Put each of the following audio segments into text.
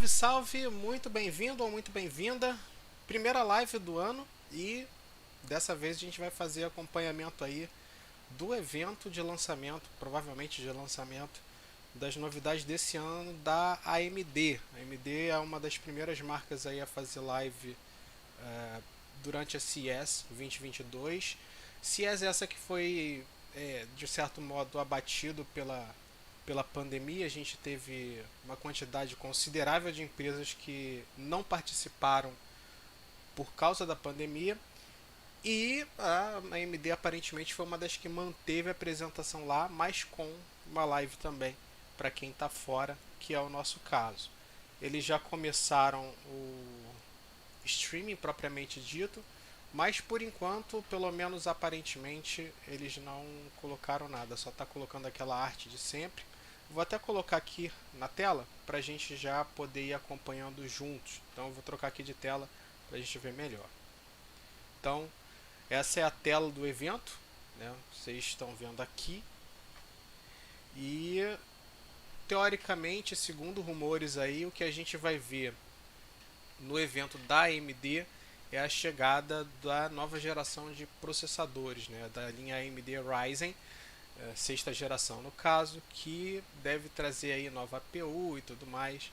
salve! Muito bem-vindo ou muito bem-vinda. Primeira live do ano e dessa vez a gente vai fazer acompanhamento aí do evento de lançamento, provavelmente de lançamento, das novidades desse ano da AMD. A AMD é uma das primeiras marcas aí a fazer live durante a CES 2022. CES essa que foi, de certo modo, abatido pela pandemia. A gente teve uma quantidade considerável de empresas que não participaram por causa da pandemia, e a AMD aparentemente foi uma das que manteve a apresentação lá, mas com uma live também para quem está fora, que é o nosso caso. Eles já começaram o streaming propriamente dito, mas por enquanto, pelo menos aparentemente, eles não colocaram nada, só está colocando aquela arte de sempre. Vou até colocar aqui na tela para a gente já poder ir acompanhando juntos. Então eu vou trocar aqui de tela para a gente ver melhor. Então essa é a tela do evento, né? Vocês estão vendo aqui. E teoricamente, segundo rumores aí, o que a gente vai ver no evento da AMD é a chegada da nova geração de processadores, né? Da linha Amd Ryzen, sexta geração no caso, que deve trazer aí nova APU e tudo mais.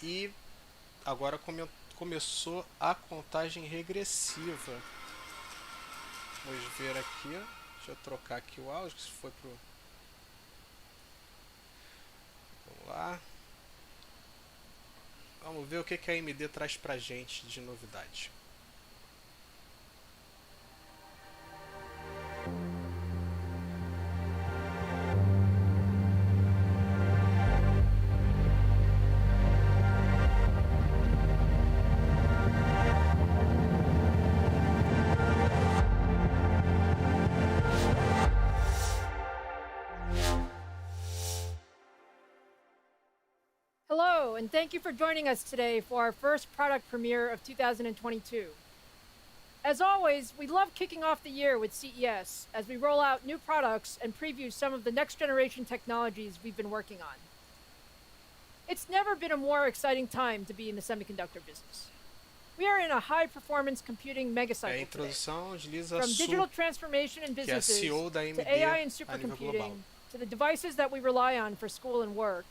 E agora começou a contagem regressiva. Vamos ver aqui, deixa eu trocar aqui o áudio, que se foi pro... Vamos lá. Vamos ver o que a AMD traz pra gente de novidade. Hello, and thank you for joining us today for our first product premiere of 2022. As always, we love kicking off the year with CES as we roll out new products and preview some of the next generation technologies we've been working on. It's never been a more exciting time to be in the semiconductor business. We are in a high-performance computing megacycle today. From digital transformation in businesses to AI and supercomputing to the devices that we rely on for school and work,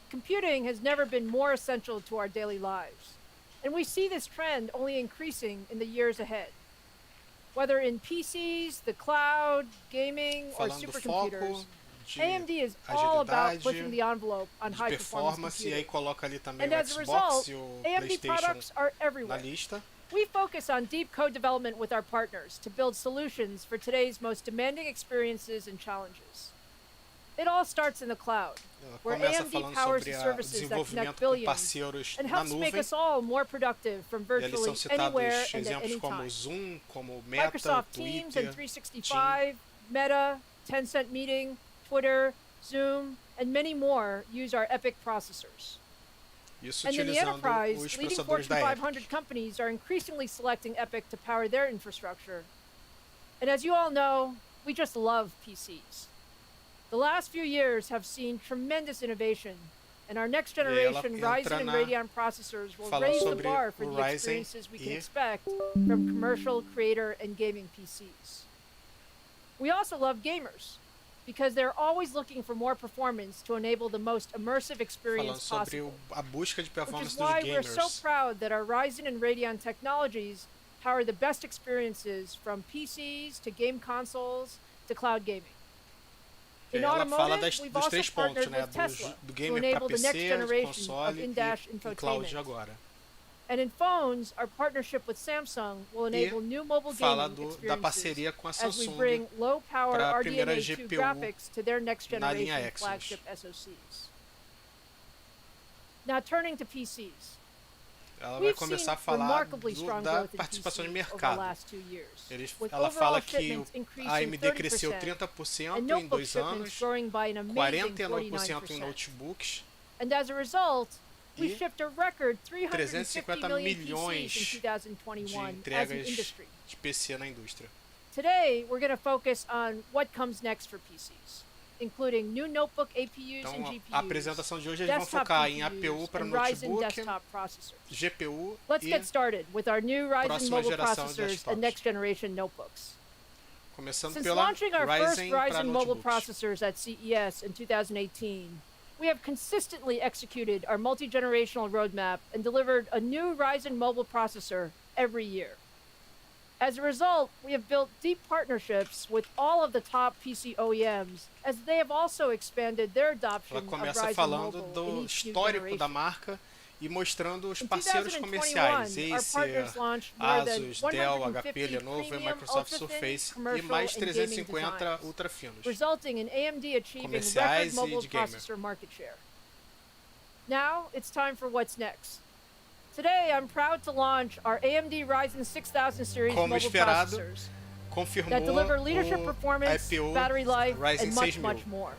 computing has never been more essential to our daily lives, and we see this trend only increasing in the years ahead. Whether in PCs, the cloud, gaming, or supercomputers, AMD is all about pushing the envelope on high-performance computing. And as a result, AMD products are everywhere. We focus on deep code development with our partners to build solutions for today's most demanding experiences and challenges. It all starts in the cloud, where AMD powers the services that connect billions and helps make us all more productive from virtually anywhere and at any time. Microsoft Teams and 365, Meta, Tencent Meeting, Twitter, Zoom, and many more use our EPYC processors. And in the enterprise, leading Fortune 500 companies are increasingly selecting EPYC to power their infrastructure. And as you all know, we just love PCs. The last few years have seen tremendous innovation, and our next generation Ryzen and Radeon processors will raise the bar for the experiences we can expect from commercial, creator, and gaming PCs. We also love gamers, because they're always looking for more performance to enable the most immersive experience possible. Which is why we're so proud that our Ryzen and Radeon technologies power the best experiences from PCs to game consoles to cloud gaming. In automotive, we've also partnered with Tesla to enable the next generation of in-dash infotainment. And in phones, our partnership with Samsung will enable new mobile gaming experiences as we bring low-power RDNA2 graphics to their next-generation flagship SoCs. Now turning to PCs. Ela vai começar a falar da participação de mercado. Ela fala que a AMD cresceu 30% em 2 anos, 49% em notebooks e 350 milhões de entregas de PC na indústria. Today, we're going to focus on what comes next for PCs. including new notebook APUs Então, and GPUs, a apresentação de hoje eles vão desktop focar em GPUs, APU para and Ryzen notebook, desktop processors. GPU Let's e get started with our new Ryzen próxima mobile geração de processors desktops. and next generation notebooks. Começando Since pela launching our first Ryzen para Ryzen mobile notebooks. processors at CES in 2018, we have consistently executed our multi-generational roadmap and delivered a new Ryzen mobile processor every year. As a result, we have built deep partnerships with all of the top PC OEMs, as they have also expanded their adoption Ela of começa Ryzen falando mobile do in each new histórico da generation. marca e mostrando os In parceiros 2021, comerciais, our esse partners launched more than Asus, Dell, 150 HP, Lenovo e premium, Microsoft ultra-thin, Surface e commercial, mais and gaming 350 designs, ultra finos. resulting in AMD achieving record Comerciais e mobile de gamer. processor market share. Now, it's time for what's next. Today, I'm proud to launch our AMD Ryzen 6000 series Como mobile esperado, processors confirmou that deliver leadership o performance, IPO battery life, Ryzen and much, 6000. much more.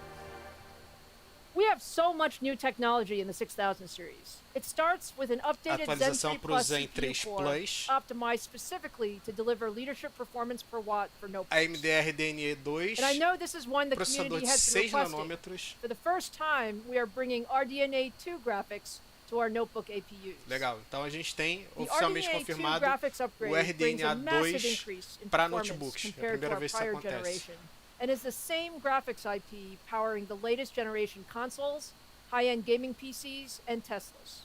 We have so much new technology in the 6000 series. It starts with an updated Zen Atualização 3 pro Plus Zen CPU 3 core, Plus. optimized specifically to deliver leadership performance per watt for notebooks. AMD Radeon 2, And I know this is one the processador community de has been 6 requesting. nanômetros. For the first time, we are bringing RDNA 2 graphics to our notebook APUs. Legal, então a gente tem The oficialmente RDNA 2 confirmado graphics o upgrade brings a RDNA massive 2 increase in para performance notebooks. É a compared to primeira our vez que isso prior acontece. generation, and is the same graphics IP powering the latest generation consoles, high-end gaming PCs, and Teslas.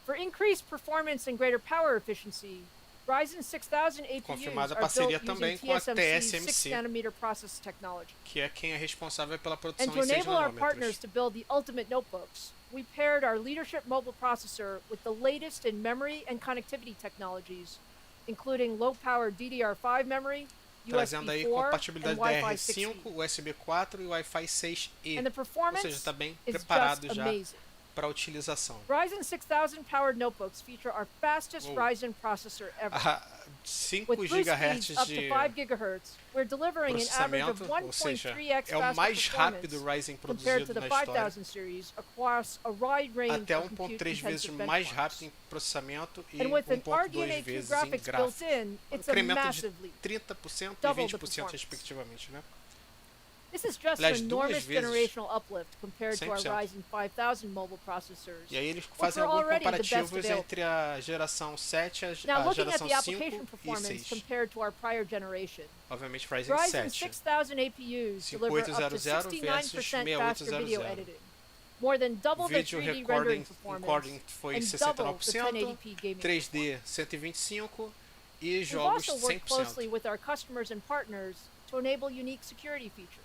For increased performance and greater power efficiency, Ryzen 6000 APUs Confirmada a are parceria built também using com a TSMC's TSMC. 6nm process technology. Que é quem é responsável pela produção And to em 6 enable our partners nanômetros. to build the ultimate notebooks, we paired our leadership mobile processor with the latest in memory and connectivity technologies, including low-power DDR5 memory, Trazendo aí USB 4, compatibilidade and Wi-Fi DR5, 6E. USB 4 e Wi-Fi 6E. And the Ou performance seja, está bem is preparado just já amazing. para a utilização. Ryzen 6000 powered notebooks feature our fastest Whoa. Ryzen processor ever. A 5 With boost GHz speeds up to de 5 gigahertz, we're delivering an average of processamento, ou seja, 1.3x é o faster mais rápido performance Ryzen compared to produzido the na história. 5000 series across a wide range Até of compute 1.3 vezes intensive mais benchmarks. rápido em processamento e And with an 1.2 RDNA 2 vezes em graphics built gráfico. in, it's a Incremento de massive leap. 30% e Double the 20% performance. respectivamente, né? This is just Aliás, an duas enormous vezes. generational uplift compared to our 100%. Ryzen 5000 mobile processors. E aí eles which fazem were alguns already the best comparativos available. entre a geração 7 e Now, a looking at geração the 5 application e performance 6. compared to our prior generation, Obviamente Ryzen Ryzen 7. 6000 APUs deliver up to 5800 versus 69% faster video 6800. editing, more than double the Vídeo 3D rendering recording performance, foi and double the 69%, 1080p gaming 3D 125% e We've jogos also worked closely 100%. with our customers and partners to enable unique security features.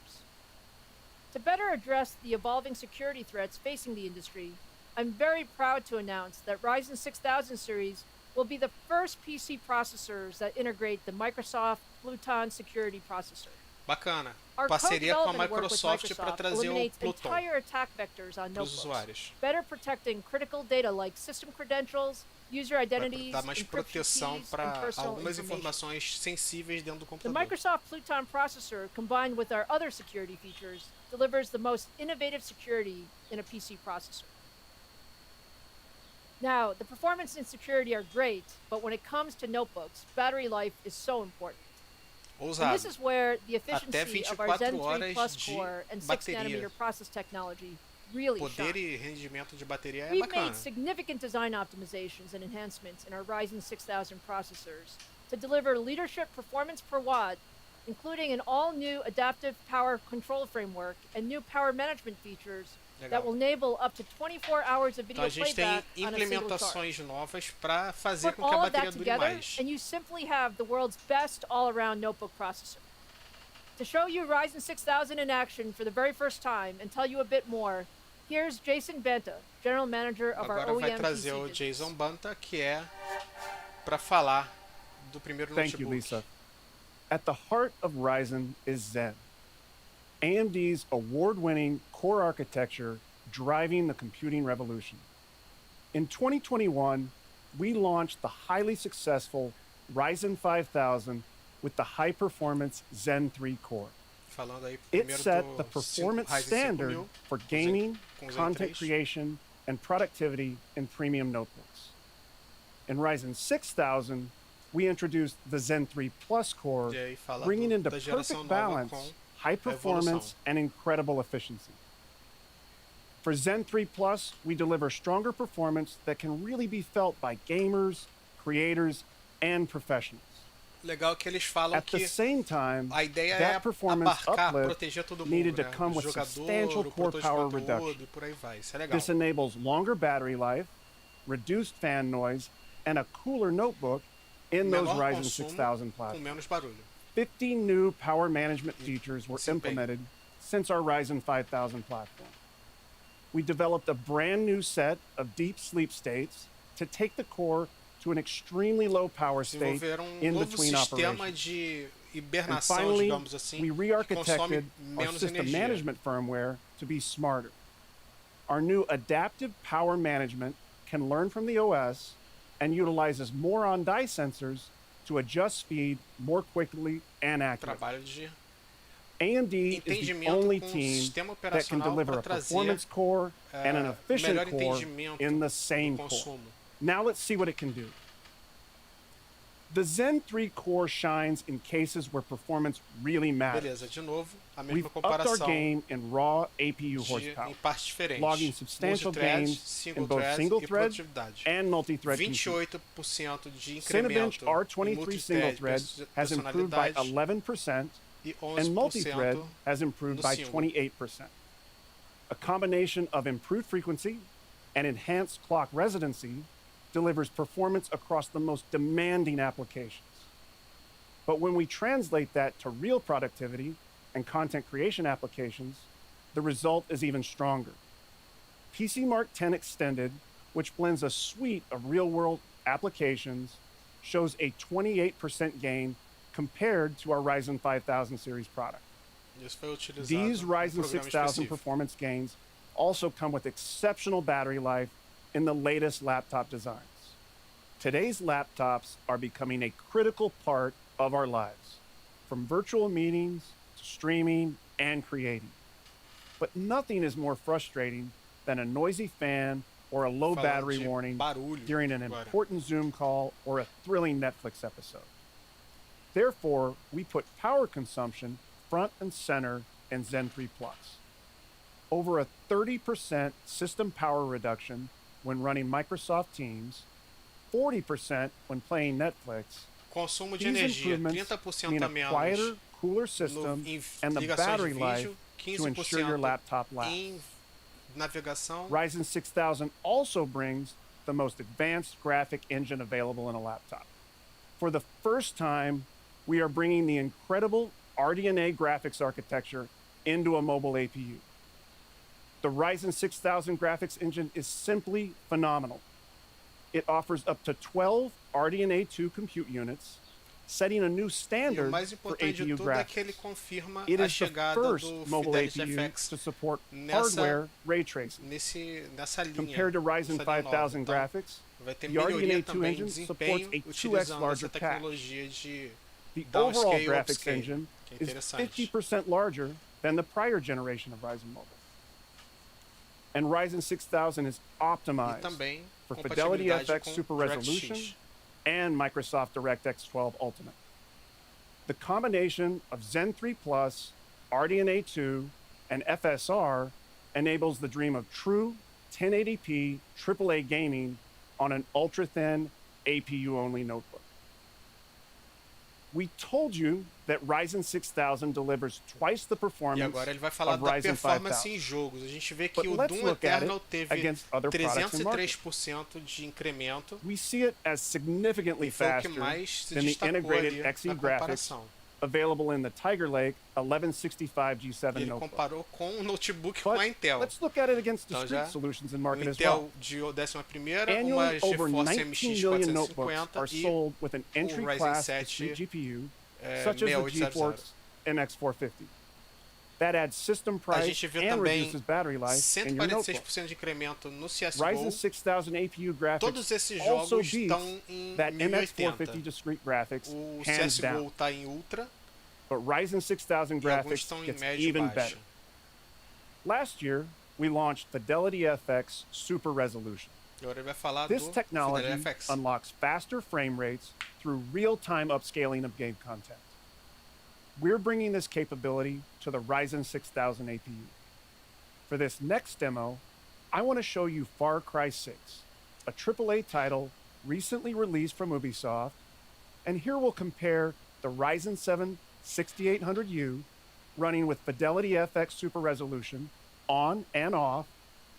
To better address the evolving security threats facing the industry, I'm very proud to announce that Ryzen 6000 series will be the first PC processors that integrate the Microsoft Pluton security processor. Bacana. Our Parceria com a co-development work with Microsoft para Microsoft trazer o eliminates Pluton entire attack vectors on para os notebooks, usuários. better protecting critical data like system credentials, user Vai identities, dar mais encryption proteção keys, and para personal algumas information. informações sensíveis dentro do The computador. Microsoft Pluton processor, combined with our other security features, delivers the most innovative security in a PC processor. Now, the performance and security are great, but when it comes to notebooks, battery life is so important. And Ousado. this is where the Até efficiency of our 24 Zen 3 horas Plus de core and bateria. 6nm process technology really Poder shine. e rendimento de bateria é We've bacana. made significant design optimizations and enhancements in our Ryzen 6000 processors to deliver leadership performance per watt, including an all-new adaptive power control framework and new power management features that will Legal. enable up to 24 hours of video Então a gente tem playback on a single charge. implementações novas para fazer Put com que a all of bateria that dure together, mais. and you simply have the world's best all-around notebook processor. To show you Ryzen 6000 in action for the very first time and tell you a bit more, here's Jason Banta, General Manager of our Agora vai OEM trazer PC o business. Jason Banta, que é para falar do primeiro Thank notebook. you, Lisa. At the heart of Ryzen is Zen, AMD's award-winning core architecture driving the computing revolution. In 2021, we launched the highly successful Ryzen 5000 with the high-performance Zen 3 core. Falando aí It primeiro set do the performance Ryzen standard 5000 for gaming, com Zen content 3. creation, and productivity in premium notebooks. In Ryzen 6000, we introduced the Zen 3 Plus core, E aí fala bringing into da geração perfect nova balance com high performance and incredible efficiency. For Zen 3 Plus, we deliver stronger performance that can really be felt by gamers, creators, and professionals. Legal que eles falam At the que same time, a ideia that é performance abarcar, uplift proteger todo mundo, needed to né? come O with jogador, substantial o core power produtor de reduction. conteúdo e por aí vai. Isso é legal. This enables longer battery life, reduced fan noise, and a cooler notebook in those Menor Ryzen consumo 6000 com platforms. menos barulho. 50 new power management features were desempenho. implemented since our Ryzen 5000 platform. We developed a brand new set of deep sleep states to take the core to an extremely low power state Desenvolveram in novo between sistema operations. de And hibernação, finally, digamos assim, we que consome re-architected our menos system energia. management firmware to be smarter. Our new adaptive power management can learn from the OS and utilizes more on-die sensors to adjust speed more quickly and accurately. Trabalho de AMD is the entendimento only com o team sistema that can operacional deliver para a trazer performance core and an efficient melhor core entendimento in the do same core. consumo. Now let's see what it can do. The Zen 3 core shines in cases where performance really matters. Beleza, de novo, a We've mesma upped our comparação game in raw APU em horsepower, partes diferentes. logging substantial Multithread, gains single in both thread single e thread produtividade. and multi-thread compute. 28% de Cinebench incremento em R23 single thread multithread, has improved by personalidade 11%, e and multi-thread 11% has improved no by single. 28%. A combination of improved frequency and enhanced clock residency delivers performance across the most demanding applications. But when we translate that to real productivity and content creation applications, the result is even stronger. PC Mark 10 Extended, which blends a suite of real-world applications, shows a 28% gain compared to our Ryzen 5000 series product. Isso foi utilizado These no Ryzen programa 6000 específico. performance gains also come with exceptional battery life in the latest laptop designs. Today's laptops are becoming a critical part of our lives, from virtual meetings to streaming and creating. But nothing is more frustrating than a noisy fan or a low Falando battery de warning barulho during an agora. important Zoom call or a thrilling Netflix episode. Therefore, we put power consumption front and center in Zen 3 Plus. Over a 30% system power reduction when running Microsoft Teams, 40% when playing Netflix. Consumo de These energia, improvements 30% mean a a menos quieter, cooler no, system em and the ligações battery de life vídeo, to ensure your 15% laptop lasts. em navegação. Ryzen 6000 also brings the most advanced graphic engine available in a laptop. For the first time, we are bringing the incredible RDNA graphics architecture into a mobile APU. The Ryzen 6000 graphics engine is simply phenomenal. It offers up to 12 RDNA 2 compute units, setting a new E o standard mais for importante de APU tudo é que ele graphics. confirma It a is the chegada first do mobile APU FidelityFX to support nessa- hardware ray tracing. nessa linha. Compared to Ryzen nessa linha nova. 5000 Então, graphics, vai ter the melhoria RDNA 2 também em engine desempenho supports a 2x utilizando larger essa cache. tecnologia de The overall downscale, graphics upscale, engine que é is interessante. 50% larger than the prior generation of Ryzen Mobile. And Ryzen 6000 is E optimized também for compatibilidade FidelityFX com Super DirectX. Resolution and Microsoft DirectX 12 Ultimate. The combination of Zen 3 Plus, RDNA 2, and FSR enables the dream of true 1080p AAA gaming on an ultra-thin APU-only notebook. We told you that Ryzen 6000 delivers twice the E performance agora ele vai falar of da Ryzen performance 5000. em jogos. A gente vê que But o let's Doom look at Eternal it teve against other products in market. 303% de incremento. We see it as significantly E foi o que faster mais se than the destacou integrated ali XE na graphics comparação. available in the Tiger Lake 1165 G7 Ele notebook. comparou com o notebook com But a Intel. let's look at it against Então discrete já solutions in o market as well. Intel de 11ª, uma Annually, over GeForce 19 million notebooks MX450 are e sold with an entry-class 7, discrete GPU, é, such as the 6800. GeForce MX450. That adds system A price gente viu and também reduces battery life in your notebook. 146% de incremento no CSGO. Ryzen 6000 APU graphics Todos esses also jogos beats estão em that 1080. MX450 discrete graphics, O hands down. CSGO está em Ultra But Ryzen 6000 e alguns graphics estão em gets médio e even baixo. better. Last year, we launched FidelityFX Super Resolution. Agora ele vai falar This do technology FidelityFX. unlocks faster frame rates through real-time upscaling of game content. we're bringing this capability to the Ryzen 6000 APU. For this next demo, I want to show you Far Cry 6, a AAA title recently released from Ubisoft, and here we'll compare the Ryzen 7 6800U running with FidelityFX Super Resolution on and off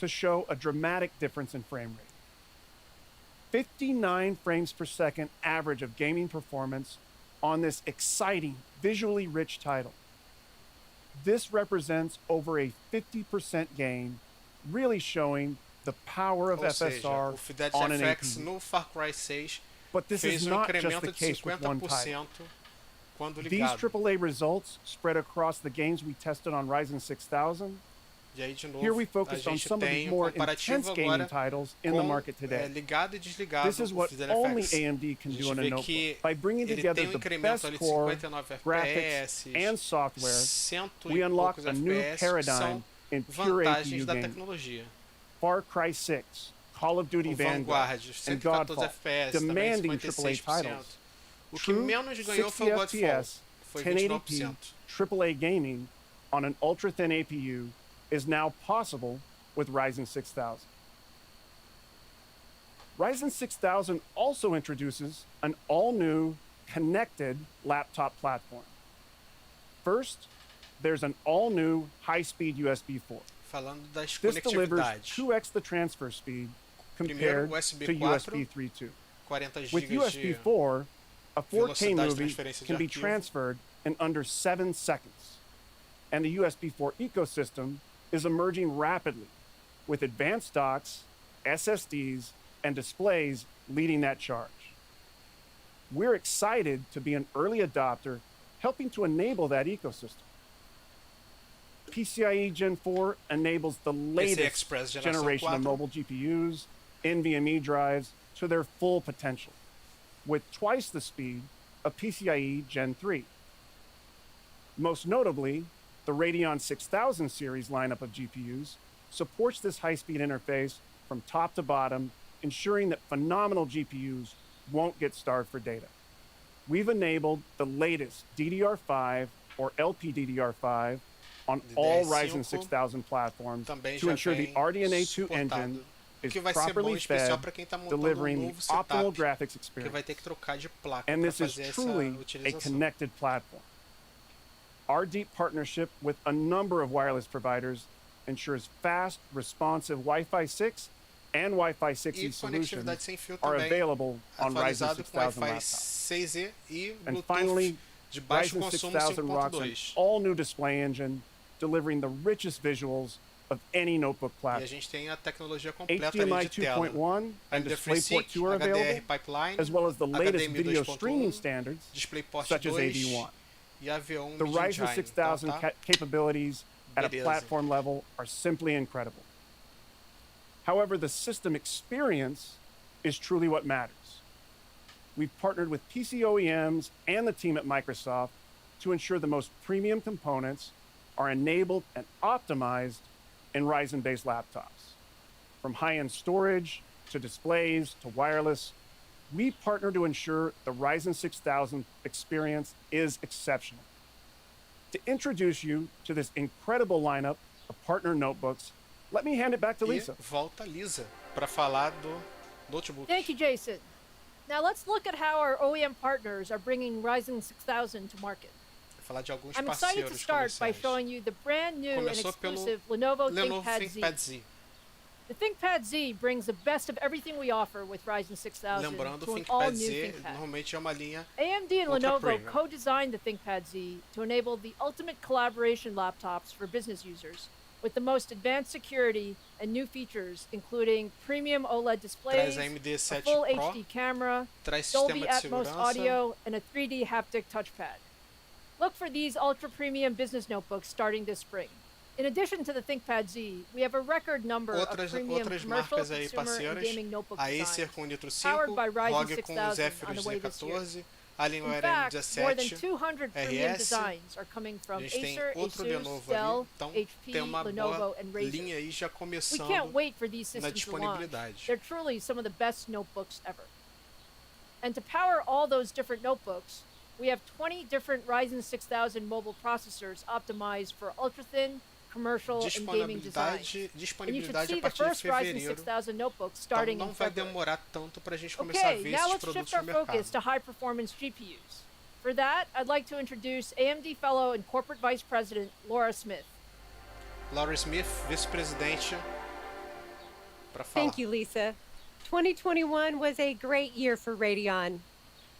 to show a dramatic difference in frame rate. 59 frames per second average of gaming performance on this exciting, visually rich title. This represents over a 50% gain, really showing the power of FSR on an APU. No Far Cry 6 but this is not just the case with one title. These AAA results spread across the games we tested on Ryzen 6000. Here we focused on some of the more intense gaming titles in the market today. This is what only AMD can do in a notebook. By bringing together the best core, graphics, and software, we unlock a new paradigm in pure APU gaming. Far Cry 6, Call of Duty Vanguard, and Godfall, demanding AAA titles. True 60 FPS, 1080p, AAA gaming on an ultra-thin APU is now possible with Ryzen 6000. Ryzen 6000 also introduces an all-new connected laptop platform. First, there's an all-new high-speed USB 4. This delivers 2x the transfer speed compared to USB 3.2. With USB 4, a 4K movie can be transferred in under 7 seconds. And the USB 4 ecosystem is emerging rapidly, with advanced docks, SSDs, and displays leading that charge. We're excited to be an early adopter, helping to enable that ecosystem. PCIe Gen 4 enables the latest generation of mobile GPUs, NVMe drives to their full potential, with twice the speed of PCIe Gen 3. Most notably, the Radeon 6000 series lineup of GPUs supports this high-speed interface from top to bottom, ensuring that phenomenal GPUs won't get starved for data. We've enabled the latest DDR5 or LPDDR5 on all Ryzen 6000 platforms to ensure the RDNA 2 engine is properly fed, delivering the optimal graphics experience. And this is truly a connected platform. Our deep partnership with a number of wireless providers ensures fast, responsive Wi-Fi 6 and Wi-Fi 6E solutions are available on Ryzen 6000 laptops. And finally, Ryzen 6000 rocks an all-new display engine, delivering the richest visuals of any notebook platform. HDMI 2.1 and DisplayPort 2 are available, as well as the latest video streaming standards, such as AV1. The Ryzen 6000 capabilities at a platform level are simply incredible. However, the system experience is truly what matters. We've partnered with PC OEMs and the team at Microsoft to ensure the most premium components are enabled and optimized in Ryzen-based laptops. From high-end storage to displays to wireless, we partner to ensure the Ryzen 6000 experience is exceptional. To introduce you to this incredible lineup of partner notebooks, let me hand it back to Lisa. Thank you, Jason. Now let's look at how our OEM partners are bringing Ryzen 6000 to market. I'm excited to start by showing you the brand new and exclusive Lenovo ThinkPad Z. The ThinkPad Z brings the best of everything we offer with Ryzen 6000 to an all-new ThinkPad. AMD and Lenovo co-designed the ThinkPad Z to enable the ultimate collaboration laptops for business users, with the most advanced security and new features, including premium OLED displays, a full HD camera, Dolby Atmos audio, and a 3D haptic touchpad. Look for these ultra-premium business notebooks starting this spring. In addition to the ThinkPad Z, we have a record number of premium commercial, consumer, and gaming notebook designs powered by Ryzen 6000 on the way this year. In fact, more than 200 premium designs are coming from Acer, Asus, Dell, HP, Lenovo, and Razer. We can't wait for these systems to launch. They're truly some of the best notebooks ever. And to power all those different notebooks, we have 20 different Ryzen 6000 mobile processors optimized for ultra-thin, commercial, and gaming designs. And you should Disponibilidade see a the partir de first Ryzen fevereiro. 6000 notebooks Então starting não in vai February. demorar tanto para a gente começar a Okay, ver now esses let's produtos shift no our mercado. focus to high-performance GPUs. For that, I'd like to introduce AMD Fellow and Corporate Vice President Laura Smith. Laura Smith, vice-presidente, para falar. Thank you, Lisa. 2021 was a great year for Radeon.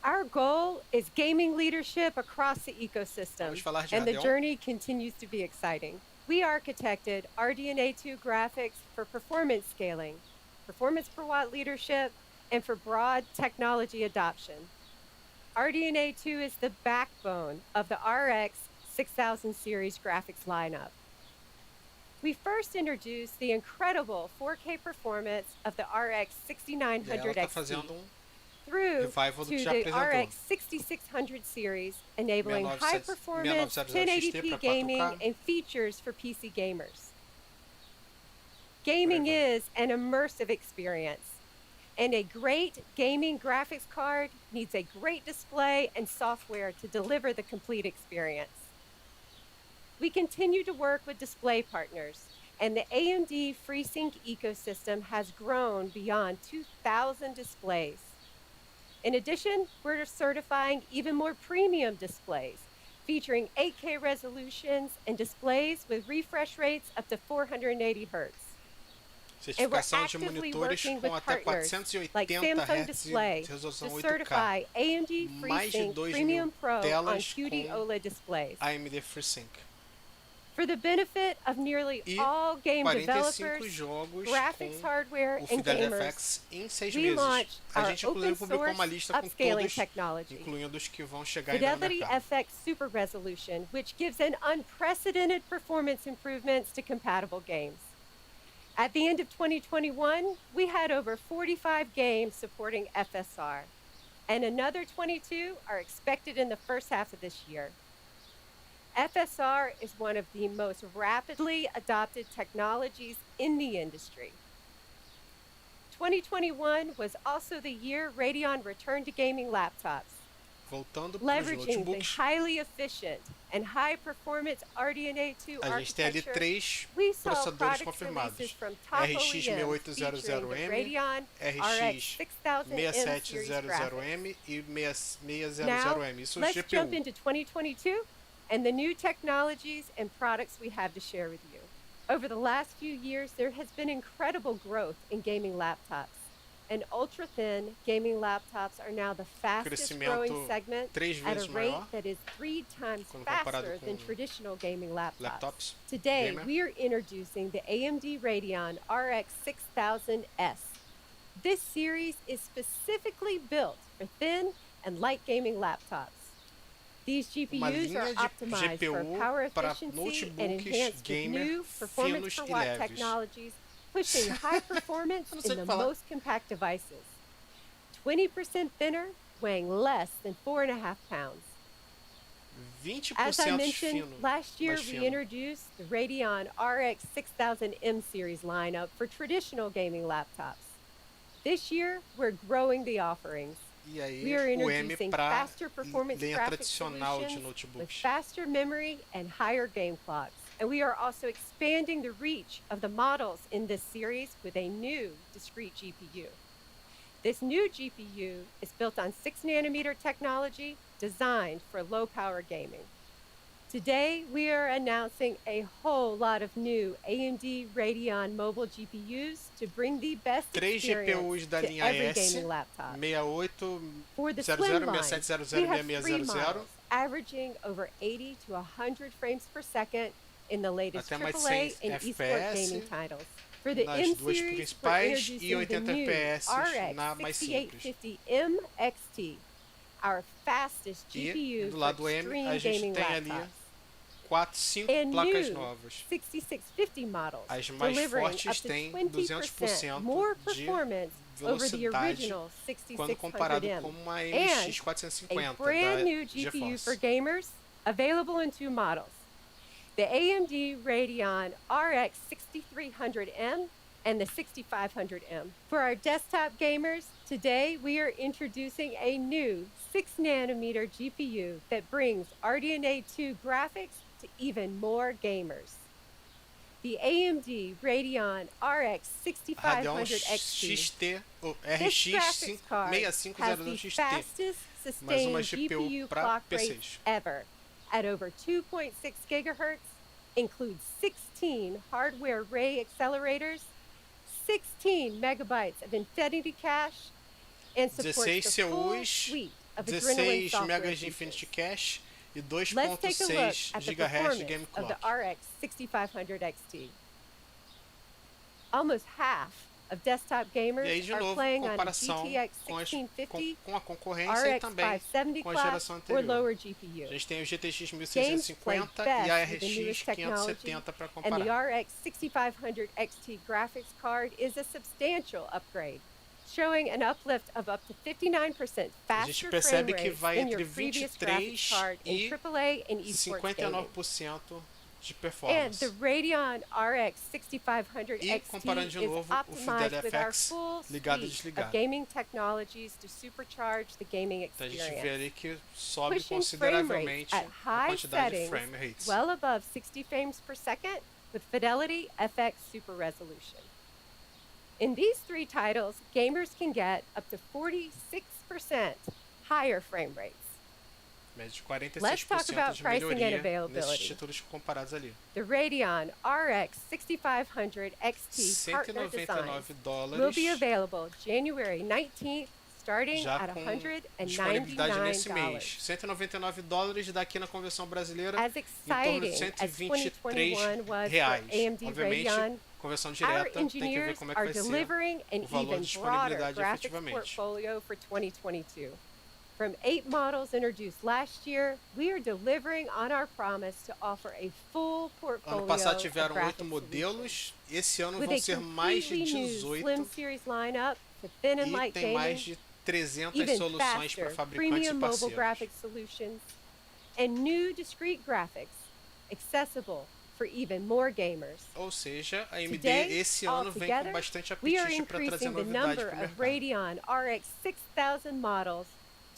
Our goal is gaming leadership across the ecosystem, Vamos falar de and the Radeon. journey continues to be exciting. We architected RDNA 2 graphics for performance scaling, performance per watt leadership, and for broad technology adoption. RDNA 2 is the backbone of the RX 6000 series graphics lineup. We first introduced the incredible 4K performance of the RX E aí 6900 ela está XT fazendo through revival do to que já the apresentou. RX 6600 series, enabling 6900 high performance 6900 XT 1080p para gaming 4K. and features for PC gamers. Gaming is an immersive experience, and a great gaming graphics card needs a great display and software to deliver the complete experience. We continue to work with display partners, and the AMD FreeSync ecosystem has grown beyond 2,000 displays. In addition, we're certifying even more premium displays, featuring 8K resolutions and displays with refresh rates up to 480 Hz. And we're Certificação de actively monitores working com with até partners 480 like Samsung Hz Display de resolução to 8K. certify AMD Mais de FreeSync 2.000 Premium Pro on telas QD com OLED displays. AMD FreeSync. For the benefit of nearly E all game 45 developers, jogos graphics com hardware, o and gamers, FidelityFX em 6 we meses. launched A our gente open inclusive publicou source uma lista com upscaling todos, technology, incluindo os que vão chegar ainda no mercado. FidelityFX Super Resolution, which gives an unprecedented performance improvements to compatible games. At the end of 2021, we had over 45 games supporting FSR, and another 22 are expected in the first half of this year. FSR is one of the most rapidly adopted technologies in the industry. 2021 was also the year Radeon returned to gaming laptops, Voltando para os leveraging the notebooks, highly efficient and high-performance RDNA 2 a gente tem ali architecture. 3 We saw processadores product confirmados: releases from top RX OEMs featuring the 6800M, Radeon RX RX 6000M series graphics. 6700M e 6600M. Now, Isso let's jump GPU. into 2022 and the new technologies and products we have to share with you. Over the last few years, there has been incredible growth in gaming laptops. And ultra-thin gaming laptops are now the fastest growing Crescimento segment 3 at a vezes rate maior that is 3 times quando comparado faster than com traditional gaming laptops. laptops. Today, gamer. we are introducing the AMD Radeon RX 6000S. This series is specifically built for thin and light gaming laptops. These Uma GPUs are linha de optimized for GPU power para efficiency and notebooks enhanced with gamer new performance finos per e watt leves. technologies, pushing high performance Não sei in o the que falar. most compact devices. 20% thinner, weighing less than 4.5 pounds. 20% As I mentioned, fino, last year mais we fino. introduced the Radeon RX 6000M series lineup for traditional gaming laptops. This year, we're growing the offerings. E aí We are o M introducing para faster performance linha graphic tradicional de solutions with notebooks. faster memory and higher game clocks. And we are also expanding the reach of the models in this series with a new discrete GPU. This new GPU is built on 6nm technology designed for low power gaming. Today, we are announcing a whole lot of new AMD Radeon mobile GPUs to bring the best 3 experience GPUs da to linha every S, gaming laptop. 6800, For the 00, slim line, 6700 we e have 3 6600. models, averaging over 80 to 100 frames per second in the latest Até mais AAA 100 and eSport FPS gaming titles. For the nas M duas series, we're principais e introducing the 80 new FPS na mais RX simples. 6850M XT, our fastest E GPU do lado for M extreme a gente gaming tem ali laptops. 4, 5 And placas new novas. 6650 models, As mais delivering fortes up to têm 20% more 200% de performance over the velocidade original quando comparado 6600M. com uma And MX a 450 brand da new GPU for GeForce. gamers, available in 2 models. The AMD Radeon RX 6300M and the 6500M. For our desktop gamers, today we are introducing a new 6nm GPU that brings RDNA 2 graphics to even more gamers. The Amd Radeon Rx Radeon 6500 XT. XT, ou This RX graphics card has 6500 the XT, fastest mais uma sustained GPU GPU para clock PCs. rates ever at over 2.6 gigahertz, includes 16 hardware ray accelerators, 16 megabytes of Infinity Cache, and supports 16 the full CUs, suite of Adrenaline 16 software megas de features. Infinity Cache e Let's take a look 2.6 at the GHz de performance Game of the Clock. RX 6500 XT. Almost half of desktop E aí, gamers de are novo, playing on a comparação GTX com, 1650, com a concorrência e RX também 570 com a class, geração or anterior. lower A GPU. gente tem o GTX Games play 1650 best e a with the RX newest technology, 570 para and comparar. the RX 6500 XT graphics card is a substantial upgrade, showing an uplift of up to 59% A gente faster frame percebe que rates vai than your entre previous graphics 23 card in e AAA and esports gaming. 59% de And performance. the Radeon RX 6500 E comparando de XT is novo o optimized with our FidelityFX full ligado e suite desligado. of gaming technologies to supercharge the gaming Então a gente vê experience. ali que sobe Pushing frame consideravelmente rates at a high quantidade de settings, frame rates. well above 60 frames per second with FidelityFX Super Resolution. In these three titles, gamers can get up to 46% higher frame rates. Média de Let's talk 46% about de pricing and melhoria nesses availability. títulos comparados ali. The Radeon RX 6500 XT partner designs will be $199 available January 19th, starting já at com disponibilidade nesse mês. $199. $199 daqui na conversão brasileira As em torno de exciting as 123 2021 was reais. for Amd Obviamente, Radeon, conversão our direta tem que ver engineers como é que are vai ser delivering an o valor even de broader disponibilidade graphics efetivamente. portfolio for 2022. From 8 models introduced last year, we are delivering on our promise to offer a full portfolio Ano passado of tiveram 8 graphics solutions. modelos, esse ano With vão a ser mais de completely new Slim 18 Series lineup for thin and e light tem mais gaming, de 300 even soluções para faster fabricantes premium e mobile parceiros. graphics solutions, and new discrete graphics accessible for even more gamers. Ou seja, a AMD Today, esse ano vem com altogether, bastante we are apetite para trazer increasing the novidade number para o of mercado. Radeon RX 6000 models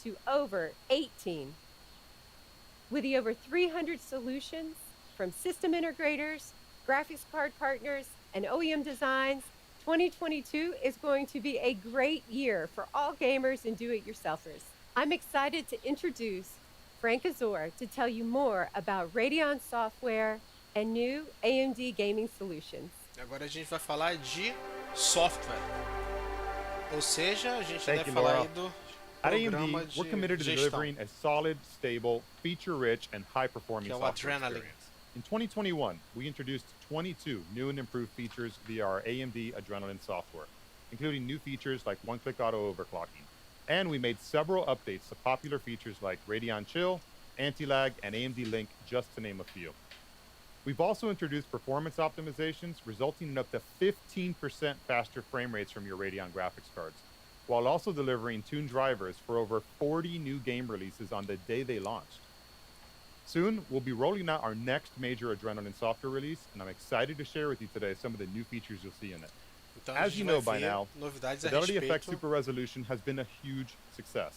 to over 18. With the over 300 solutions from system integrators, graphics card partners, and OEM designs, 2022 is going to be a great year for all gamers and do-it-yourselfers. I'm excited to introduce Frank Azor to tell you more about Radeon software and new AMD gaming solutions. Agora a gente vai falar de software. Ou seja, a gente Thank deve you, falar Laura. aí do At programa AMD, de we're committed to gestão, delivering a solid, stable, feature-rich, and high-performing que é o software Adrenaline. experience. In 2021, we introduced 22 new and improved features via our AMD Adrenalin software, including new features like one-click auto overclocking. And we made several updates to popular features like Radeon Chill, Anti-Lag, and AMD Link, just to name a few. We've also introduced performance optimizations, resulting in up to 15% faster frame rates from your Radeon graphics cards, while also delivering tuned drivers for over 40 new game releases on the day they launched. Soon, we'll be rolling out our next major Adrenaline software release, and I'm excited to share with you today some of the new features you'll see in it. Então a As gente you vai know by ver now, novidades a FidelityFX respeito. Super Resolution has been a huge success,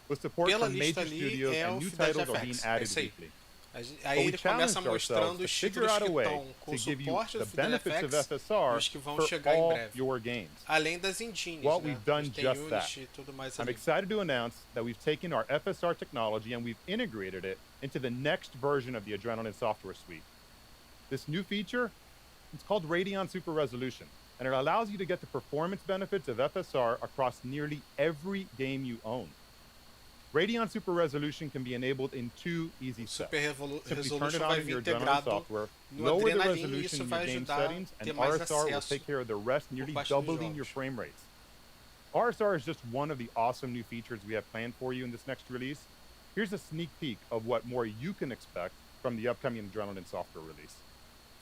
with support Pela from lista major ali studios é o and new titles are being FidelityFX. É added isso aí. weekly. Aí But we ele começa challenged mostrando ourselves to os figure títulos out que a way estão com to give you suporte the do benefits of FidelityFX e FSR os que vão for chegar em all breve. your games. Além das engines, Well, né? we've done A gente tem just Unity that. e tudo mais I'm ali. excited to announce that we've taken our FSR technology and we've integrated it into the next version of the Adrenaline software suite. This new feature, it's called Radeon Super Resolution, and it allows you to get the performance benefits of FSR across nearly every game you own. Radeon Super Resolution can be enabled in 2 easy steps. Super Simply turn Resolution it on vai in vir your Adrenaline integrado software, no lower the Adrenaline e resolution isso in your vai game ajudar settings, a and ter mais RSR will acesso take care of the rest, nearly parte dos doubling your jogos. frame rates. RSR is just one of the awesome new features we have planned for you in this next release. Here's a sneak peek of what more you can expect from the upcoming Adrenaline software release.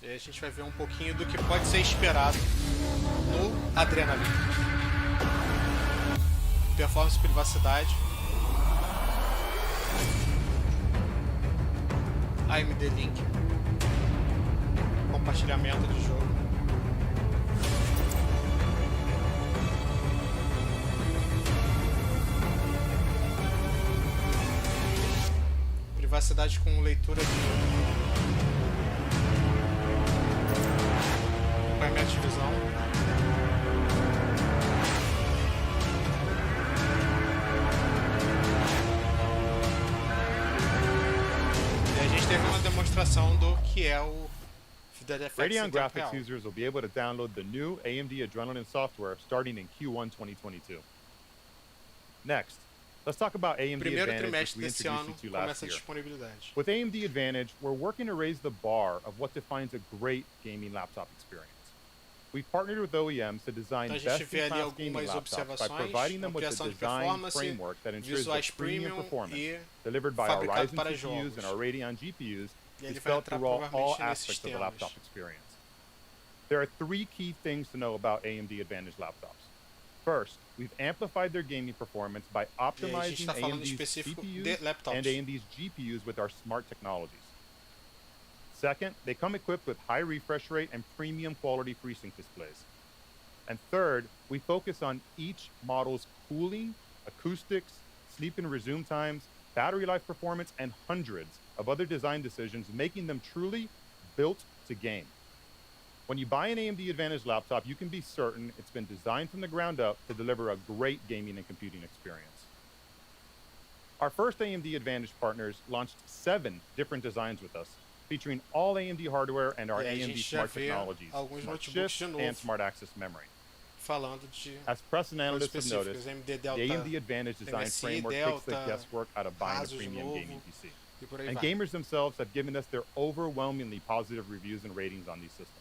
E aí a gente vai ver um pouquinho do que pode ser esperado no Adrenaline. Performance e privacidade. AMD Link. Compartilhamento de jogo. capacidade com leitura de acompanhamento de visão. E a gente teve uma demonstração do que é o FidelityFX Radeon graphics users will be able to download the new AMD Adrenalin software starting in Q1 2022. Next, let's talk about AMD Primeiro Advantage, which trimestre we desse introduced ano you to last começa a year. disponibilidade. With AMD Advantage, we're working to raise the bar of what defines a great gaming laptop experience. We've partnered with OEMs to design Então a gente vê ali best-in-class gaming algumas laptops by observações, providing them with a ampliação de design performance, framework that ensures the visuais premium premium performance e delivered by our fabricado Ryzen para CPUs jogos. and our Radeon GPUs E is ele vai felt entrar through all provavelmente nesses aspects of the temas. laptop experience. There are 3 key things to know about AMD Advantage laptops. First, we've amplified their gaming performance by E aí a gente optimizing está falando AMD's específico de CPUs laptops. and AMD's GPUs with our smart technologies. Second, they come equipped with high refresh rate and premium quality FreeSync displays. And third, we focus on each model's cooling, acoustics, sleep and resume times, battery life performance, and hundreds of other design decisions, making them truly built to game. When you buy an AMD Advantage laptop, you can be certain it's been designed from the ground up to deliver a great gaming and computing experience. Our first AMD Advantage partners launched 7 different designs with us, featuring all AMD hardware and our E aí a AMD gente já Smart vê Technologies, alguns Smart notebooks Shift, de novo and Smart Access Memory. falando de As press and analysts have específicos, noticed, AMD the Delta, AMD Advantage design MSI, framework takes the Delta, guesswork out of buying a Asus premium novo, gaming PC. e por aí And vai. gamers themselves have given us their overwhelmingly positive reviews and ratings on these systems.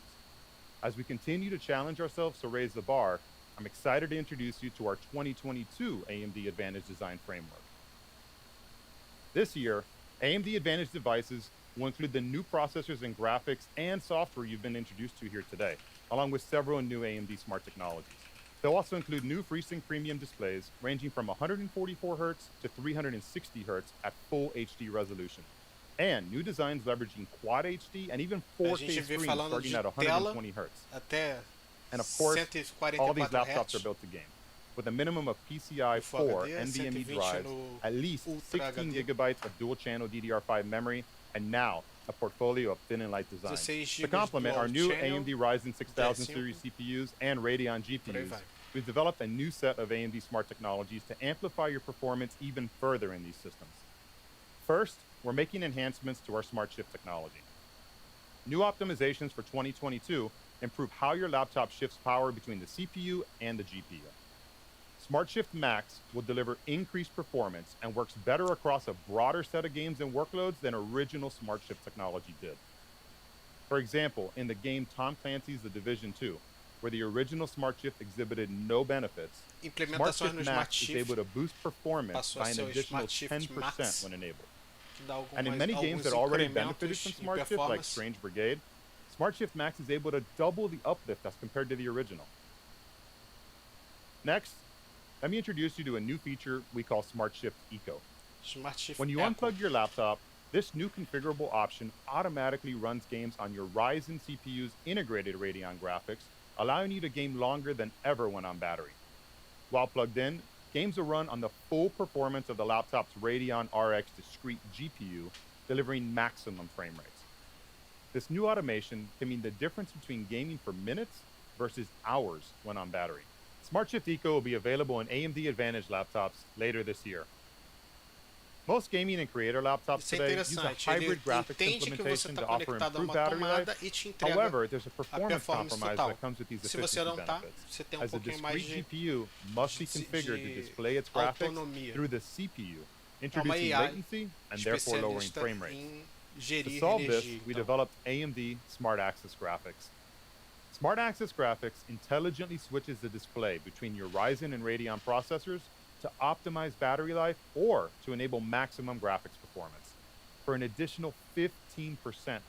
As we continue to challenge ourselves to raise the bar, I'm excited to introduce you to our 2022 AMD Advantage design framework. This year, AMD Advantage devices will include the new processors and graphics and software you've been introduced to here today, along with several new AMD Smart Technologies. They'll also include new FreeSync premium displays ranging from 144 Hz to 360 Hz at full HD resolution, and new designs leveraging Quad HD and even A 4K gente vê screens falando starting de at tela 120 Hz. até And of course, all these 144 laptops are Hz, built to game, with a minimum of PCI Full 4 HD, NVMe 120 drives, no at least Ultra 16 HD. gigabytes of dual-channel DDR5 memory, and now a portfolio of thin and light designs. 16 To GB complement our new dual-channel, AMD Ryzen 6000 10 series CPUs and Radeon por aí GPUs, vai. we've developed a new set of AMD Smart Technologies to amplify your performance even further in these systems. First, we're making enhancements to our Smart Shift technology. New optimizations for 2022 improve how your laptop shifts power between the CPU and the GPU. Smart Shift Max will deliver increased performance and works better across a broader set of games and workloads than original Smart Shift technology did. For example, in the game Tom Clancy's The Division 2, where the original Smart Shift exhibited no benefits, Smart Implementações Shift no Smart Max is Shift able to boost performance passou a by an ser o additional Smart Shift 10% Max, when enabled. que dá And in algumas, many games alguns that already benefited incrementos from em Smart Shift, like performance. Strange Brigade, Smart Shift Max is able to double the uplift as compared to the original. Next, let me introduce you to a new feature we call Smart Shift Eco. Smart Shift When you Eco. unplug your laptop, this new configurable option automatically runs games on your Ryzen CPU's integrated Radeon graphics, allowing you to game longer than ever when on battery. While plugged in, games will run on the full performance of the laptop's Radeon RX discrete GPU, delivering maximum frame rates. This new automation can mean the difference between gaming for minutes versus hours when on battery. Smart Shift Eco will be available in AMD Advantage laptops later this year. Most gaming and creator laptops Isso é today use a interessante. Ele hybrid graphics entende que você implementation está to offer conectado a improved uma battery life. tomada e te entrega However, there's a a performance performance compromise total. that comes with these Se você efficiency não tá, benefits, você tem as the pouquinho mais discrete de GPU must be configured to display its graphics autonomia. through the CPU, É uma introducing AI latency and therefore lowering especialista frame rates. em To gerir solve this, energia. we Então, developed AMD Smart Access Graphics. Smart Access Graphics intelligently switches the display between your Ryzen and Radeon processors to optimize battery life or to enable maximum graphics performance for an additional 15%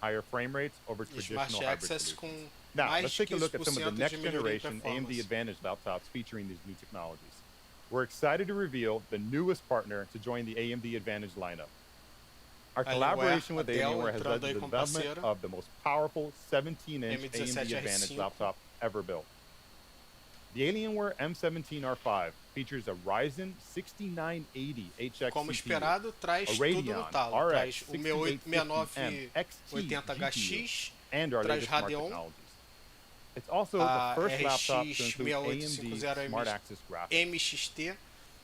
higher frame rates over Smart traditional hybrid Access solutions. com Now, mais let's take a look at some of the 15% next de melhoria em generation AMD performance. Advantage laptops featuring these new technologies. We're excited to reveal the newest partner to join the AMD Advantage lineup. Our Alienware, collaboration with a Dell Alienware has led entrando to aí the como development parceira. of the most powerful 17-inch M17 AMD Advantage R5. laptop ever built. The Alienware M17R5 features a Ryzen 6980 HX Como CPU, esperado, traz a tudo no Radeon talo. RX Traz o meu 6850M XT 6980HX, and our traz latest smart Radeon, technologies. It's also a the first laptop to RX include AMD 6850 Smart Access graphics. MXT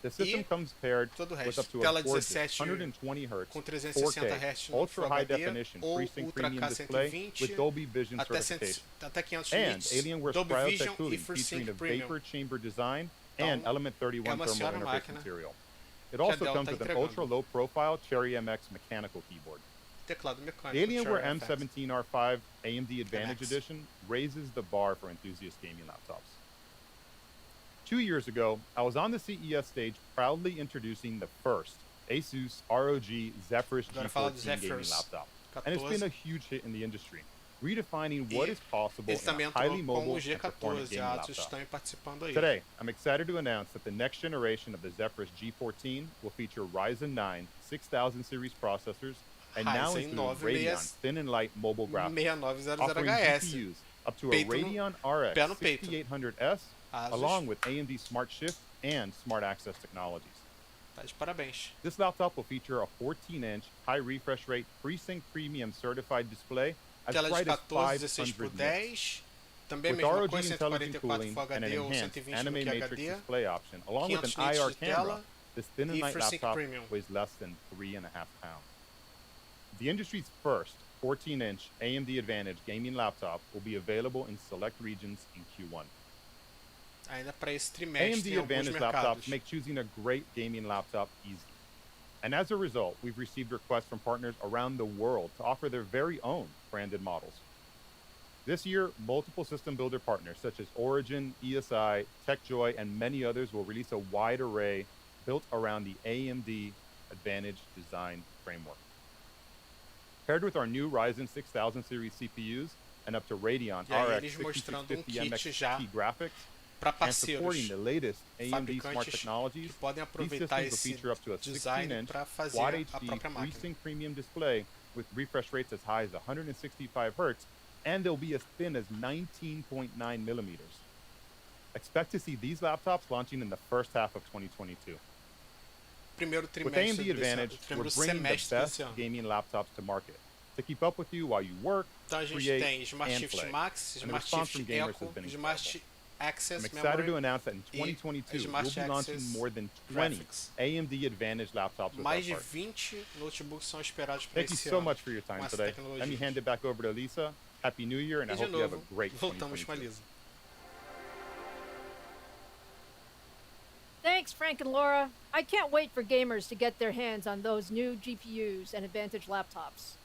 The system comes paired todo o with resto. up to a Tela gorgeous 17 120 Hz, com 360 Hz 4K, no ultra Full high HD definition ou FreeSync Ultra premium display K120 with Dolby Vision até, certification. até 500 And nits, Alienware's Dolby Vision cryotech e cooling FreeSync featuring a Premium. vapor chamber design and Então, Element 31 uma thermal senhora interface máquina material. It que a also Dell comes está with an entregando. ultra low profile Cherry MX mechanical keyboard. Teclado mecânico. The Alienware Cherry FX. M17R5 AMD Advantage MX. Edition raises the bar for enthusiast gaming laptops. 2 years ago, I was on the CES stage proudly introducing the first Asus ROG Zephyrus Agora fala do G14 gaming Zephyrus laptop. And it's 14. been a huge hit in the industry, redefining what E is possible Ele in a também highly entrou com mobile o and performant G14. gaming A Asus laptop. estão participando aí. Today, I'm excited to announce that the next generation of the Zephyrus G14 will feature Ryzen 9 6000 series processors and now Ryzen include 9 Radeon thin and light mobile graphics, 6900 offering HS. GPUs up to a Peito no- Radeon pé no RX peito. 6800S, Asus along with AMD Smart Shift and Smart Access technologies. tá de parabéns. This laptop will feature a 14-inch high refresh rate FreeSync Premium certified display as Tela de bright as 14, 16 por 500 nits. 10. Também a With mesma ROG coisa, intelligent 144 cooling Full and an HD ou enhanced 120 no anime matrix QHD. display option, along with an 500 nits IR de camera, tela this thin and e light FreeSync laptop Premium. weighs less than 3.5 pounds. The industry's first 14-inch AMD Advantage gaming laptop will be available in select regions in Q1. Ainda para esse trimestre em AMD alguns Advantage mercados. laptops make choosing a great gaming laptop easy. And as a result, we've received requests from partners around the world to offer their very own branded models. This year, multiple system builder partners such as Origin, ESI, TechJoy, and many others will release a wide array built around the AMD Advantage design framework. Paired with our new Ryzen 6000 series CPUs and up to Radeon E aí RX eles mostrando 6650 kit já MXT graphics, para and parceiros, supporting the latest AMD Smart fabricantes Technologies, que podem these aproveitar systems will esse feature up to a design 16-inch para fazer Quad a HD própria máquina. FreeSync Premium display with refresh rates as high as 165 Hz, and they'll be as thin as 19.9 millimeters. Expect to see these laptops launching in the first half of 2022. Primeiro With trimestre AMD Advantage, desse we're ano, primeiro bringing the semestre best desse ano. gaming laptops to market to keep up with you while you work, Então a gente create, tem Smart and Shift play. Max, And the Smart response Shift from gamers Eco, has been Smart incredible. Access I'm excited to Memory announce that in e 2022, Smart we'll be launching Access more than 20 Graphics. AMD Advantage laptops with our Mais de partners. 20 notebooks são esperados para Thank you esse so ano. much for your time com essa today. tecnologia. Let me hand it back over to Lisa. Happy New Year, and I E de hope you have a novo, great voltamos com a 2022. Lisa. Thanks, Frank and Laura. I can't wait for gamers to get their hands on those new GPUs and Advantage laptops.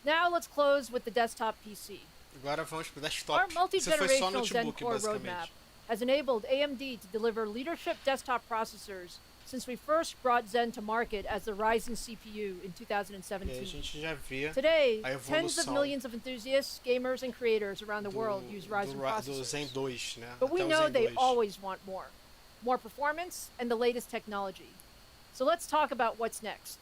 Now let's close with the desktop PC. Agora vamos para o Our desktop. Você foi só multi-generational Zen notebook, Core roadmap basicamente. has enabled AMD to deliver leadership desktop processors since we first brought Zen to market as the Ryzen CPU in E aí a 2017. gente já vê Today, a tens of evolução millions of enthusiasts, gamers, and creators around the world use Ryzen do Zen processors. 2, né? But we Até o know Zen they 2. always want more. More performance and the latest technology. So let's talk about what's next.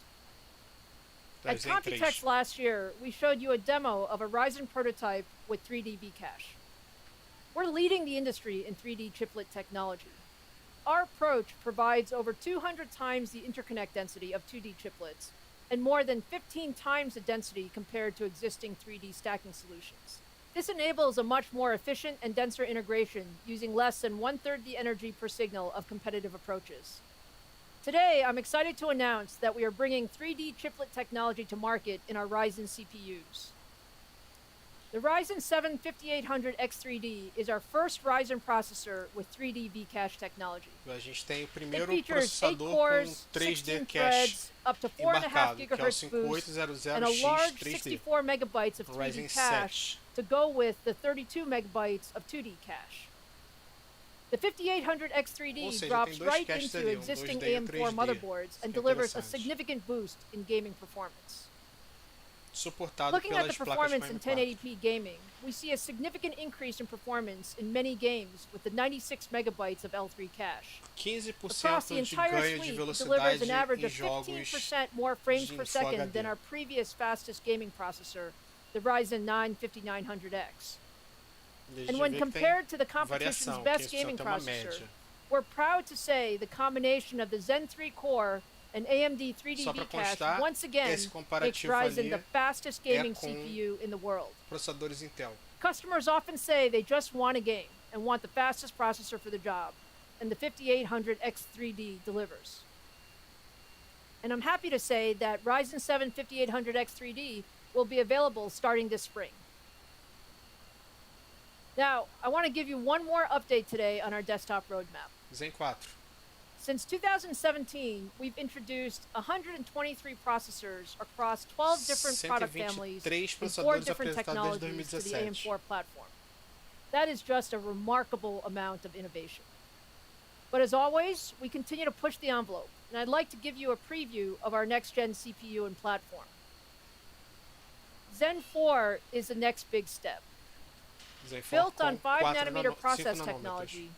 Até o At Zen 3. Computex last year, we showed you a demo of a Ryzen prototype with 3D V-Cache. We're leading the industry in 3D chiplet technology. Our approach provides over 200 times the interconnect density of 2D chiplets and more than 15 times the density compared to existing 3D stacking solutions. This enables a much more efficient and denser integration using less than 1/3 the energy per signal of competitive approaches. Today, I'm excited to announce that we are bringing 3D chiplet technology to market in our Ryzen CPUs. The Ryzen 7 5800X3D is our first Ryzen processor with 3D V-Cache technology. A gente tem o It primeiro features 8 processador cores, com 3D 16 cache threads, up to 4.5 embarcado, que é o GHz boost, and a 5800X large 3D. 64 megabytes of 3D Ryzen cache 7. to go with the 32 megabytes of 2D cache. The 5800X3D Ou seja, drops tem dois right caches into ali, existing 2D e AM4 3D. motherboards Isso and que é delivers a interessante. significant boost in gaming performance. Suportado Looking at the pelas placas performance in M4. 1080p gaming, we see a significant increase in performance in many games with the 96 megabytes of L3 cache. 15% Across the de entire ganho de suite, it delivers velocidade an average em of jogos 15% more frames de per Full second HD. than our previous fastest gaming processor, the Ryzen 9 5900X. E a gente And when vê que tem compared to the competition's variação, que best isso só gaming tem uma processor, média. we're proud to say the combination of the Zen 3 core and AMD 3D Só para V-Cache constar, once again esse makes comparativo Ryzen ali the fastest gaming com CPU in the world. processadores Intel. Customers often say they just want a game and want the fastest processor for the job, and the 5800X3D delivers. And I'm happy to say that Ryzen 7 5800X3D will be available starting this spring. Now, I want to give you one more update today on our desktop roadmap. Zen 4. Since 2017, we've introduced 123 processors across 12 different product families and 4 different technologies to the AM4 platform. That is just a remarkable amount of innovation. But as always, we continue to push the envelope, and I'd like to give you a preview of our next-gen CPU and platform. Zen 4 is the next big step. Built on 5nm process technology,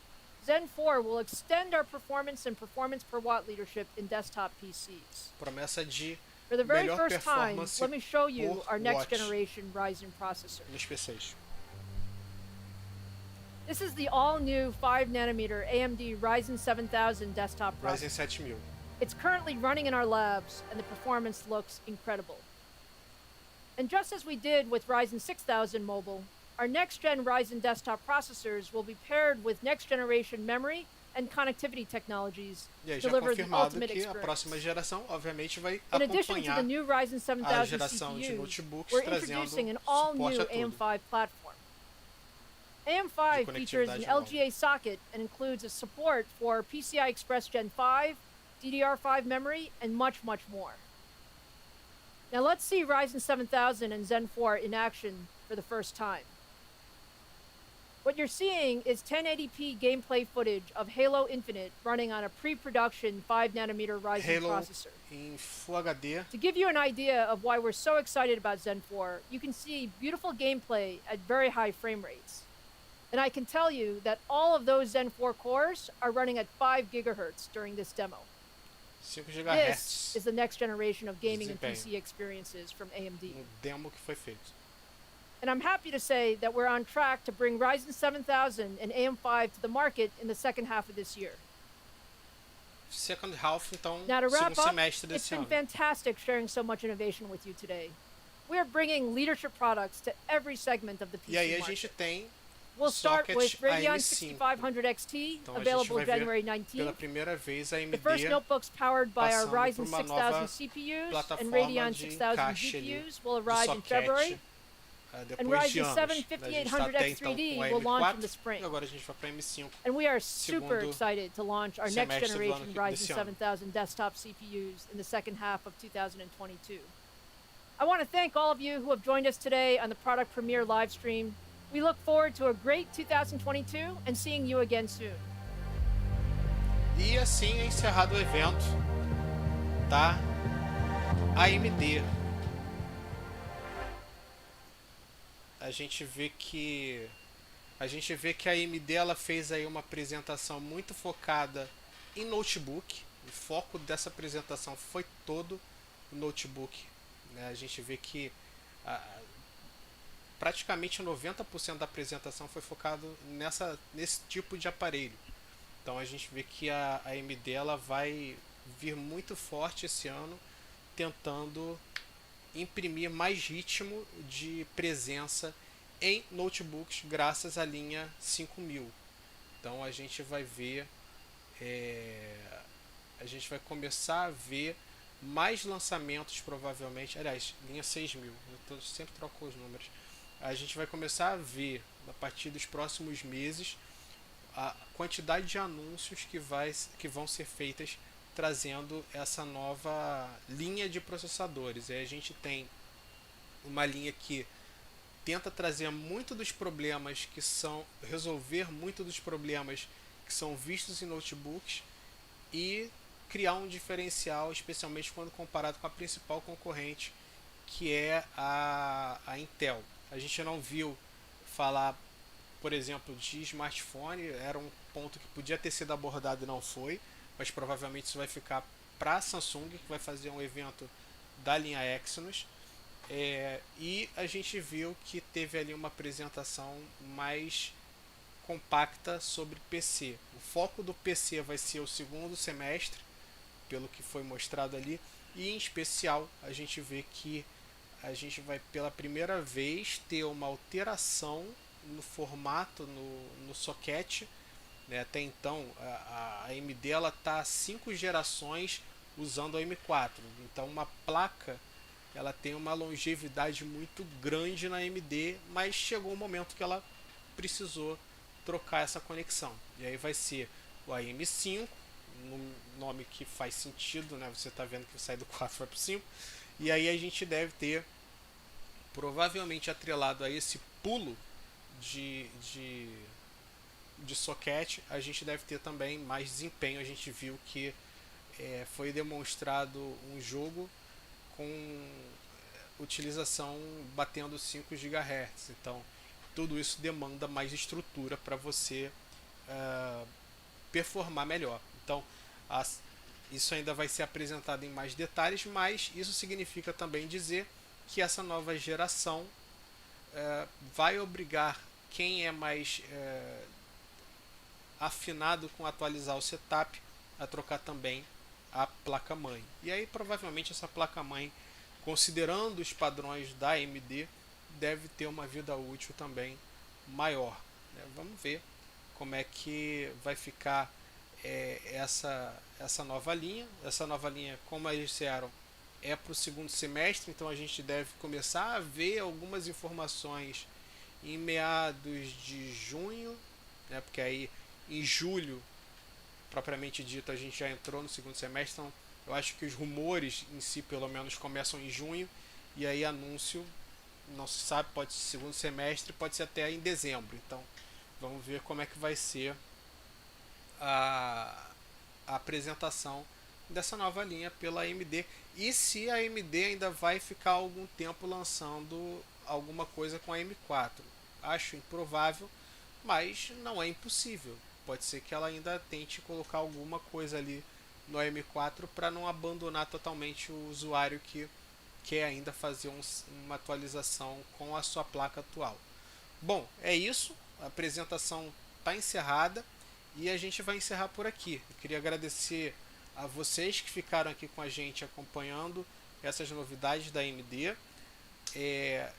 Zen 4 will extend our performance and performance per watt leadership in desktop PCs. Promessa de For the very melhor first time, performance let me show you por our next watt generation Ryzen processor. nos PCs. This is the all-new 5nm AMD Ryzen 7000 desktop Ryzen processor. 7000. It's currently running in our labs, and the performance looks incredible. And just as we did with Ryzen 6000 mobile, our next-gen Ryzen desktop processors will be paired with next-generation memory and connectivity technologies E aí, to já deliver the confirmado ultimate que a experience. próxima geração, obviamente, vai In addition to the acompanhar new Ryzen a 7000 geração de CPUs, notebooks, we're trazendo introducing an suporte all-new a tudo. AM5 platform. AM5 De features an conectividade LGA socket and includes a support for PCI Express Gen 5, DDR5 memory, and much, much more. Now let's see Ryzen 7000 and Zen 4 in action for the first time. What you're seeing is 1080p gameplay footage of Halo Infinite running on a pre-production 5nm Ryzen Halo processor. em Full HD. To give you an idea of why we're so excited about Zen 4, you can see beautiful gameplay at very high frame rates. And I can tell you that all of those Zen 4 cores are running at 5 GHz during this demo. 5 This GHz is the next generation of gaming and Desempenho. PC experiences from AMD. no demo que foi feito. And I'm happy to say that we're on track to bring Ryzen 7000 and AM5 to the market in the second half of this year. Second half, então, Now to wrap segundo up, semestre it's desse been ano. fantastic sharing so much innovation with you today. We are bringing leadership products to every segment of the PC E aí a market. gente tem We'll start socket with Radeon AM5. 6500 XT, Então a gente available vai ver January pela 19th. primeira vez a The AMD first notebooks powered by our passando por Ryzen uma 6000 nova CPUs and plataforma Radeon de 6000 encaixe ali GPUs will de arrive in February, soquete, and depois de Ryzen anos. 7 A gente está 5800 até então X3D com a will launch in the M4 spring. e agora a gente vai para a M5. And we are super Segundo excited to launch our next semestre do generation ano Ryzen desse ano. 7000 desktop CPUs in the second half of 2022. I want to thank all of you who have joined us today on the product premiere live stream. We look forward to a great 2022 and seeing you again soon. E assim é encerrado o evento da AMD. A gente vê que a AMD ela fez aí uma apresentação muito focada em notebook. O foco dessa apresentação foi todo o notebook, né? A gente vê que praticamente 90% da apresentação foi focado nesse tipo de aparelho. Então a gente vê que a AMD ela vai vir muito forte esse ano, tentando imprimir mais ritmo de presença em notebooks graças à linha 5000. Então a gente vai ver, a gente vai começar a ver mais lançamentos provavelmente, aliás, linha 6000, eu sempre troco os números. A gente vai começar a ver a partir dos próximos meses a quantidade de anúncios que vão ser feitas trazendo essa nova linha de processadores. Aí a gente tem uma linha que tenta trazer muito dos problemas resolver muito dos problemas que são vistos em notebooks e criar um diferencial, especialmente quando comparado com a principal concorrente, que é a Intel. A gente não viu falar, por exemplo, de smartphone, era um ponto que podia ter sido abordado e não foi, mas provavelmente isso vai ficar para a Samsung, que vai fazer um evento da linha Exynos. E a gente viu que teve ali uma apresentação mais compacta sobre PC. O foco do PC vai ser o segundo semestre, pelo que foi mostrado ali, e em especial a gente vê que a gente vai pela primeira vez ter uma alteração no formato, no socket, né? Até então a AMD ela está 5 gerações usando a M4, então uma placa ela tem uma longevidade muito grande na AMD, mas chegou um momento que ela precisou trocar essa conexão, e aí vai ser o AM5, um nome que faz sentido, né? Você está vendo que sai do 4 vai para o 5, e aí a gente deve ter, provavelmente atrelado a esse pulo de socket, a gente deve ter também mais desempenho. A gente viu que foi demonstrado um jogo com utilização batendo 5 GHz, então tudo isso demanda mais estrutura para você performar melhor. Então isso ainda vai ser apresentado em mais detalhes, mas isso significa também dizer que essa nova geração vai obrigar quem é mais afinado com atualizar o setup a trocar também a placa-mãe. E aí provavelmente essa placa-mãe, considerando os padrões da AMD, deve ter uma vida útil também maior, né? Vamos ver como é que vai ficar essa nova linha. Essa nova linha, como eles disseram, é para o segundo semestre, então a gente deve começar a ver algumas informações em meados de junho, né? Porque aí em julho, propriamente dito, a gente já entrou no segundo semestre, então eu acho que os rumores em si pelo menos começam em junho, e aí anúncio não se sabe, pode ser segundo semestre, pode ser até em dezembro. Então vamos ver como é que vai ser a apresentação dessa nova linha pela AMD, e se a AMD ainda vai ficar algum tempo lançando alguma coisa com a M4. Acho improvável, mas não é impossível. Pode ser que ela ainda tente colocar alguma coisa ali no M4 para não abandonar totalmente o usuário que quer ainda fazer uma atualização com a sua placa atual. Bom, é isso. A apresentação está encerrada e a gente vai encerrar por aqui. Eu queria agradecer a vocês que ficaram aqui com a gente acompanhando essas novidades da AMD.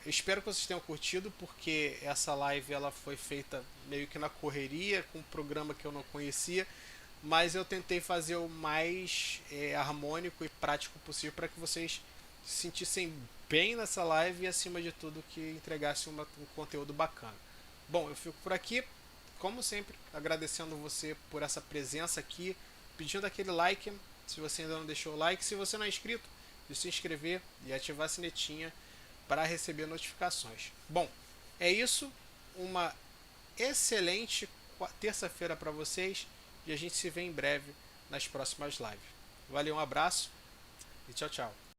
Espero que vocês tenham curtido, porque essa live ela foi feita meio que na correria, com um programa que eu não conhecia, mas eu tentei fazer o mais harmônico e prático possível para que vocês se sentissem bem nessa live e, acima de tudo, que entregasse um conteúdo bacana. Bom, eu fico por aqui, como sempre, agradecendo você por essa presença aqui, pedindo aquele like, se você ainda não deixou o like, se você não é inscrito, de se inscrever e ativar a sinetinha para receber notificações. Bom, é isso, uma excelente terça-feira para vocês e a gente se vê em breve nas próximas lives. Valeu, um abraço e tchau, tchau.